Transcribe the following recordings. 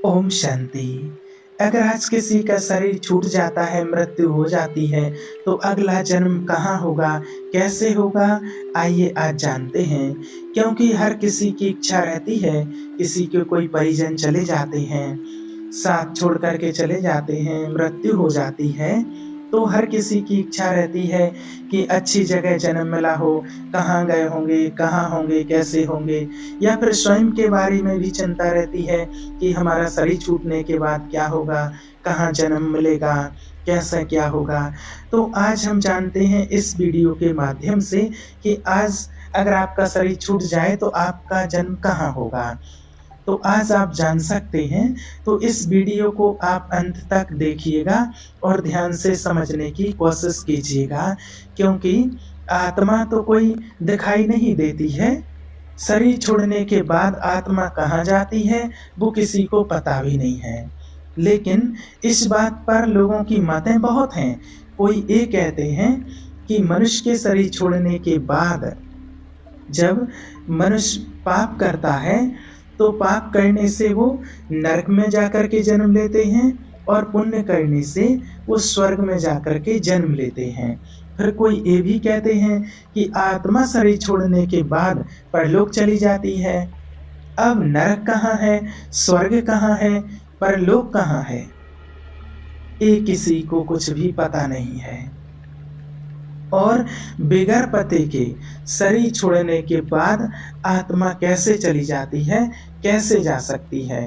ओम शांति। अगर आज किसी का शरीर छूट जाता है, मृत्यु हो जाती है, तो अगला जन्म कहाँ होगा, कैसे होगा, आइए आज जानते हैं। क्योंकि हर किसी की इच्छा रहती है, किसी के कोई परिजन चले जाते हैं, साथ छोड़ कर के चले जाते हैं, मृत्यु हो जाती है, तो हर किसी की इच्छा रहती है कि अच्छी जगह जन्म मिला हो, कहाँ गए होंगे, कहाँ होंगे, कैसे होंगे, या फिर स्वयं के बारे में भी चिंता रहती है कि हमारा शरीर छूटने के बाद क्या होगा, कहाँ जन्म मिलेगा, कैसा क्या होगा। तो आज हम जानते हैं इस वीडियो के माध्यम से कि आज अगर आपका शरीर छूट जाए तो आपका जन्म कहाँ होगा। तो आज आप जान सकते हैं, तो इस वीडियो को आप अंत तक देखिएगा और ध्यान से समझने की कोशिश कीजिएगा, क्योंकि आत्मा तो कोई दिखाई नहीं देती है। शरीर छोड़ने के बाद आत्मा कहाँ जाती है वो किसी को पता भी नहीं है। लेकिन इस बात पर लोगों की मतें बहुत हैं। कोई ये कहते हैं कि मनुष्य के शरीर छोड़ने के बाद जब मनुष्य पाप करता है तो पाप करने से वो नरक में जाकर के जन्म लेते हैं और पुण्य करने से वो स्वर्ग में जाकर के जन्म लेते हैं। फिर कोई ये भी कहते हैं कि आत्मा शरीर छोड़ने के बाद परलोक चली जाती है। अब नरक कहाँ है, स्वर्ग कहाँ है, परलोक कहाँ है, ये किसी को कुछ भी पता नहीं है। और बिगर पते के शरीर छोड़ने के बाद आत्मा कैसे चली जाती है, कैसे जा सकती है।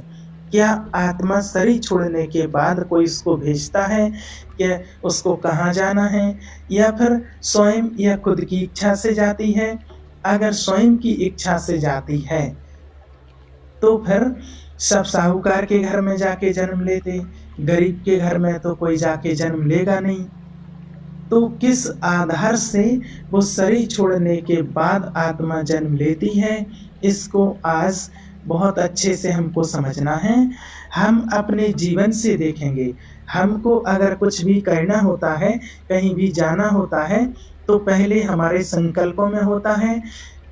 क्या आत्मा शरीर छोड़ने के बाद कोई उसको भेजता है कि उसको कहाँ जाना है, या फिर स्वयं या खुद की इच्छा से जाती है। अगर स्वयं की इच्छा से जाती है तो फिर सब साहूकार के घर में जाके जन्म लेते, गरीब के घर में तो कोई जाके जन्म लेगा नहीं। तो किस आधार से वो शरीर छोड़ने के बाद आत्मा जन्म लेती है, इसको आज बहुत अच्छे से हमको समझना है। हम अपने जीवन से देखेंगे। हमको अगर कुछ भी करना होता है, कहीं भी जाना होता है, तो पहले हमारे संकल्पों में होता है।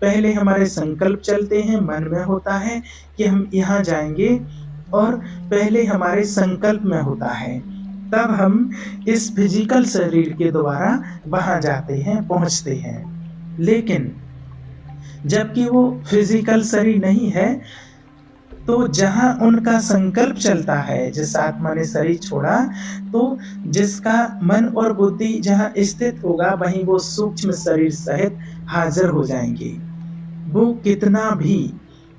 पहले हमारे संकल्प चलते हैं, मन में होता है कि हम यहाँ जाएंगे, और पहले हमारे संकल्प में होता है, तब हम इस फिजिकल शरीर के द्वारा वहां जाते हैं, पहुंचते हैं। लेकिन जबकि वो फिजिकल शरीर नहीं है, तो जहां उनका संकल्प चलता है, जिस आत्मा ने शरीर छोड़ा, तो जिसका मन और बुद्धि जहां स्थित होगा वहीं वो सूक्ष्म शरीर सहित हाजिर हो जाएंगे। वो कितना भी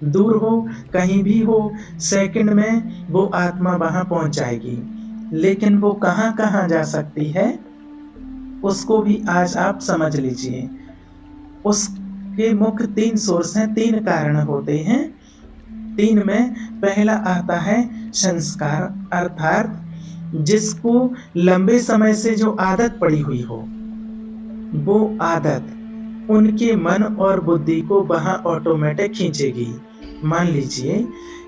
दूर हो, कहीं भी हो, सेकंड में वो आत्मा वहां पहुंच जाएगी। लेकिन वो कहाँ कहाँ जा सकती है, उसको भी आज आप समझ लीजिए। उसके मुख्य 3 सोर्स हैं, 3 कारण होते हैं। 3 में पहला आता है संस्कार, अर्थात जिसको लंबे समय से जो आदत पड़ी हुई हो, वो आदत उनके मन और बुद्धि को वहां ऑटोमेटिक खींचेगी। मान लीजिए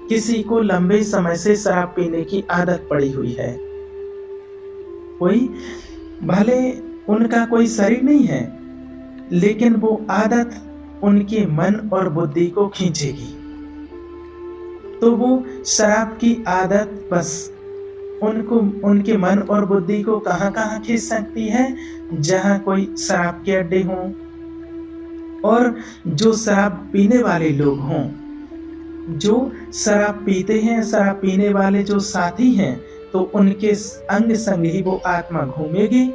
किसी को लंबे समय से शराब पीने की आदत पड़ी हुई है, कोई भले उनका कोई शरीर नहीं है, लेकिन वो आदत उनके मन और बुद्धि को खींचेगी। तो वो शराब की आदत बस उनको, उनके मन और बुद्धि को कहाँ कहाँ खींच सकती है, जहाँ कोई शराब के अड्डे हों, और जो शराब पीने वाले लोग हों, जो शराब पीते हैं, शराब पीने वाले जो साथी हैं, तो उनके अंग संग ही वो आत्मा घूमेगी।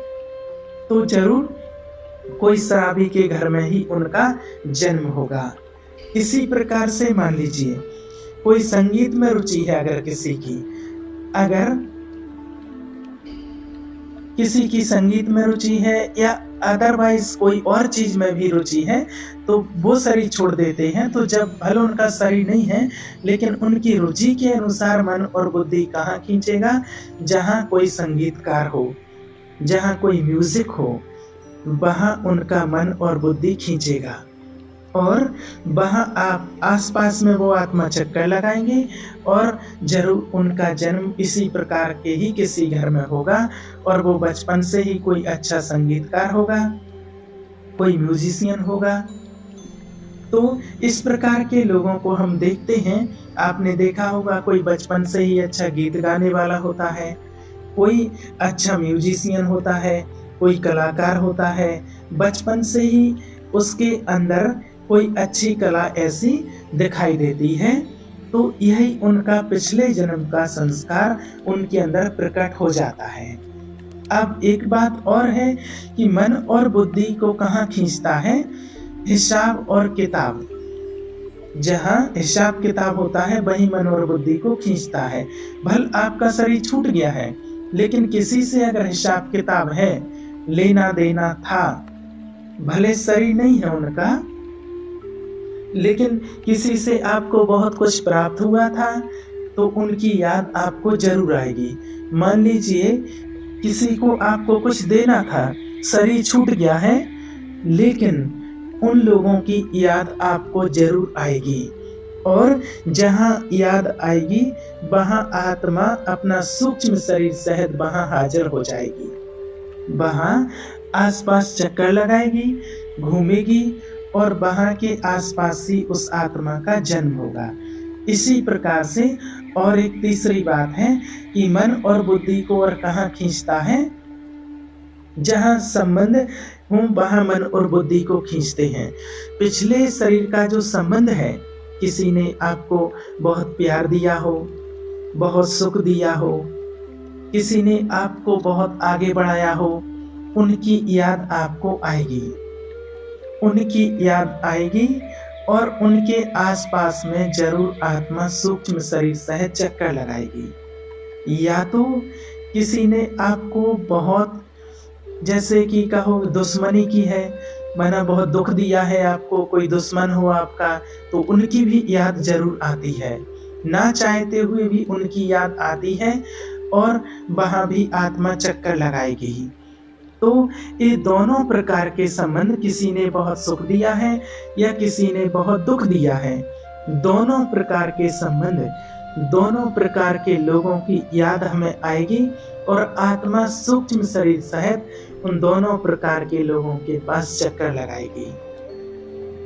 तो जरूर कोई शराबी के घर में ही उनका जन्म होगा। इसी प्रकार से मान लीजिए कोई संगीत में रुचि है, अगर किसी की संगीत में रुचि है, या अदरवाइज कोई और चीज में भी रुचि है, तो वो शरीर छोड़ देते हैं। तो जब भले उनका शरीर नहीं है, लेकिन उनकी रुचि के अनुसार मन और बुद्धि कहाँ खींचेगा, जहाँ कोई संगीतकार हो, जहाँ कोई म्यूजिक हो, वहाँ उनका मन और बुद्धि खींचेगा। और वहाँ आप आसपास में वो आत्मा चक्कर लगाएंगे, और जरूर उनका जन्म इसी प्रकार के ही किसी घर में होगा, और वो बचपन से ही कोई अच्छा संगीतकार होगा, कोई म्यूजिशियन होगा। तो इस प्रकार के लोगों को हम देखते हैं। आपने देखा होगा कोई बचपन से ही अच्छा गीत गाने वाला होता है, कोई अच्छा म्यूजिशियन होता है, कोई कलाकार होता है। बचपन से ही उसके अंदर कोई अच्छी कला ऐसी दिखाई देती है, तो यही उनका पिछले जन्म का संस्कार उनके अंदर प्रकट हो जाता है। अब एक बात और है कि मन और बुद्धि को कहाँ खींचता है? हिसाब और किताब। जहाँ हिसाब किताब होता है वही मन और बुद्धि को खींचता है। भल आपका शरीर छूट गया है, लेकिन किसी से अगर हिसाब किताब है, लेना देना था, भले शरीर नहीं है उनका, लेकिन किसी से आपको बहुत कुछ प्राप्त हुआ था, तो उनकी याद आपको जरूर आएगी। मान लीजिए किसी को आपको कुछ देना था, शरीर छूट गया है, लेकिन उन लोगों की याद आपको जरूर आएगी। और जहाँ याद आएगी वहाँ आत्मा अपना सूक्ष्म शरीर सहित वहाँ हाजिर हो जाएगी। वहाँ आसपास चक्कर लगाएगी, घूमेगी और वहाँ के आसपास ही उस आत्मा का जन्म होगा। इसी प्रकार से और एक तीसरी बात है कि मन और बुद्धि को और कहाँ खींचता है? जहाँ संबंध हो वहाँ मन और बुद्धि को खींचते हैं। पिछले शरीर का जो संबंध है, किसी ने आपको बहुत प्यार दिया हो, बहुत सुख दिया हो, किसी ने आपको बहुत आगे बढ़ाया हो, उनकी याद आपको आएगी। उनकी याद आएगी और उनके आसपास में जरूर आत्मा सूक्ष्म शरीर सहित चक्कर लगाएगी। या तो किसी ने आपको बहुत, जैसे कि कहो दुश्मनी की है, माना बहुत दुख दिया है आपको, कोई दुश्मन हो आपका, तो उनकी भी याद जरूर आती है। ना चाहते हुए भी उनकी याद आती है और वहाँ भी आत्मा चक्कर लगाएगी। तो ये दोनों प्रकार के संबंध, किसी ने बहुत सुख दिया है या किसी ने बहुत दुख दिया है, दोनों प्रकार के संबंध, दोनों प्रकार के लोगों की याद हमें आएगी और आत्मा सूक्ष्म शरीर सहित उन दोनों प्रकार के लोगों के पास चक्कर लगाएगी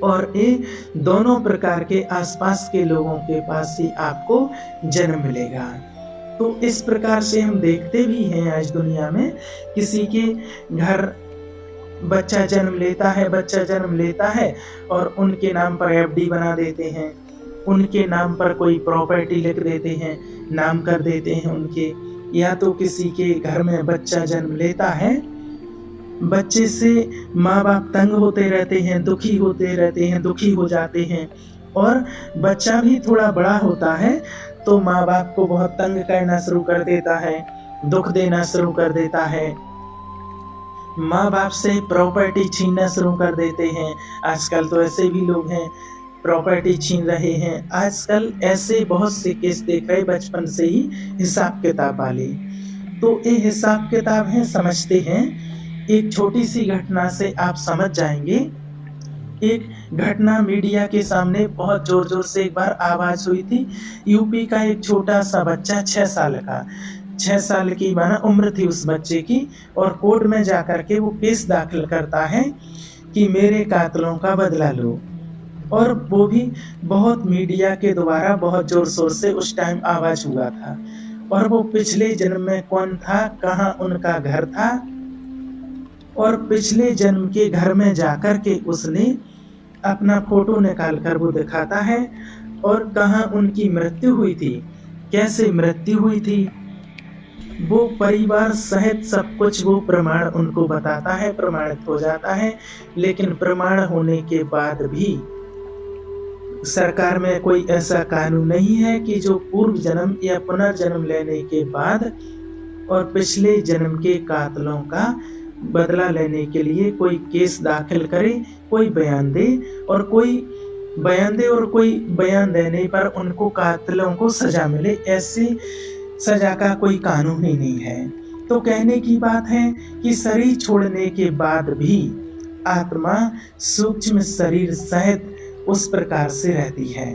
और ये दोनों प्रकार के आसपास के लोगों के पास ही आपको जन्म मिलेगा। तो इस प्रकार से हम देखते भी हैं आज दुनिया में, किसी के घर बच्चा जन्म लेता है और उनके नाम पर एफडी बना देते हैं, उनके नाम पर कोई प्रॉपर्टी लिख देते हैं, नाम कर देते हैं उनके। या तो किसी के घर में बच्चा जन्म लेता है, बच्चे से माँ बाप तंग होते रहते हैं, दुखी होते रहते हैं, दुखी हो जाते हैं, और बच्चा भी थोड़ा बड़ा होता है तो माँ बाप को बहुत तंग करना शुरू कर देता है, दुख देना शुरू कर देता है, माँ बाप से प्रॉपर्टी छीनना शुरू कर देते हैं। आजकल तो ऐसे भी लोग हैं, प्रॉपर्टी छीन रहे हैं। आजकल ऐसे बहुत से केस देख रहे बचपन से ही हिसाब किताब वाले। तो ये हिसाब किताब है, समझते हैं। एक छोटी सी घटना से आप समझ जाएंगे। एक घटना मीडिया के सामने बहुत जोर जोर से एक बार आवाज हुई थी। यूपी का एक छोटा सा बच्चा 6 साल का, 6 साल की माना उम्र थी उस बच्चे की, और कोर्ट में जाकर के वो केस दाखिल करता है कि मेरे कातिलों का बदला लो। और वो भी बहुत मीडिया के द्वारा बहुत जोर शोर से उस टाइम आवाज हुआ था। और वो पिछले जन्म में कौन था, कहाँ उनका घर था, और पिछले जन्म के घर में जाकर के उसने अपना फोटो निकाल कर वो दिखाता है, और कहाँ उनकी मृत्यु हुई थी, कैसे मृत्यु हुई थी, वो परिवार सहित सब कुछ वो प्रमाण उनको बताता है, प्रमाणित हो जाता है। लेकिन प्रमाण होने के बाद भी सरकार में कोई ऐसा कानून नहीं है कि जो पूर्व जन्म या पुनर्जन्म लेने के बाद और पिछले जन्म के कातिलों का बदला लेने के लिए कोई केस दाखिल करे, कोई बयान दे, और कोई बयान देने पर उनको कातिलों को सजा मिले। ऐसी सजा का कोई कानून ही नहीं है। तो कहने की बात है कि शरीर छोड़ने के बाद भी आत्मा सूक्ष्म शरीर सहित उस प्रकार से रहती है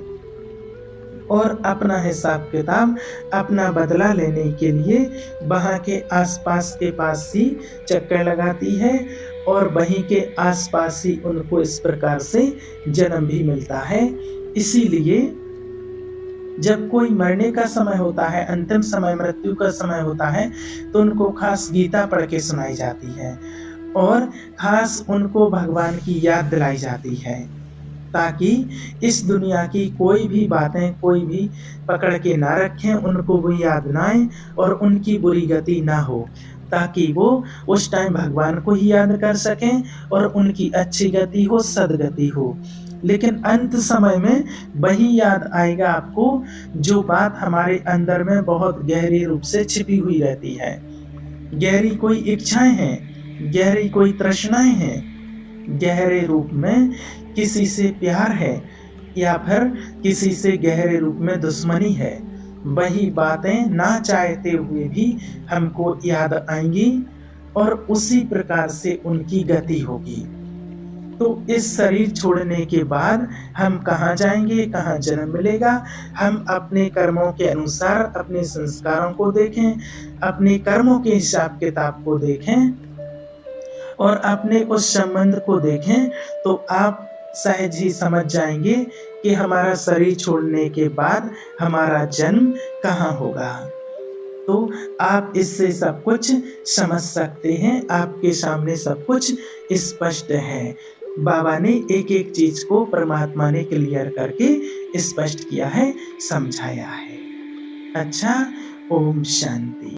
और अपना हिसाब किताब, अपना बदला लेने के लिए वहाँ के आसपास के पास ही चक्कर लगाती है और वहीं के आसपास ही उनको इस प्रकार से जन्म भी मिलता है। इसीलिए जब कोई मरने का समय होता है, अंतिम समय, मृत्यु का समय होता है, तो उनको खास गीता पढ़ के सुनाई जाती है और खास उनको भगवान की याद दिलाई जाती है, ताकि इस दुनिया की कोई भी बातें कोई भी पकड़ के ना रखें, उनको वो याद ना आए और उनकी बुरी गति ना हो, ताकि वो उस टाइम भगवान को ही याद कर सकें और उनकी अच्छी गति हो, सद्गति हो। लेकिन अंत समय में वही याद आएगा आपको जो बात हमारे अंदर में बहुत गहरे रूप से छिपी हुई रहती है। गहरी कोई इच्छाएं हैं, गहरी कोई तृष्णाएं हैं, गहरे रूप में किसी से प्यार है या फिर किसी से गहरे रूप में दुश्मनी है। वही बातें ना चाहते हुए भी हमको याद आएंगी और उसी प्रकार से उनकी गति होगी। तो इस शरीर छोड़ने के बाद हम कहाँ जाएंगे, कहाँ जन्म मिलेगा? हम अपने कर्मों के अनुसार अपने संस्कारों को देखें, अपने कर्मों के हिसाब किताब को देखें और अपने उस संबंध को देखें, तो आप सहज ही समझ जाएंगे कि हमारा शरीर छोड़ने के बाद हमारा जन्म कहाँ होगा। तो आप इससे सब कुछ समझ सकते हैं, आपके सामने सब कुछ स्पष्ट है। बाबा ने एक एक चीज को परमात्मा ने क्लियर करके स्पष्ट किया है, समझाया है। अच्छा, ओम शांति।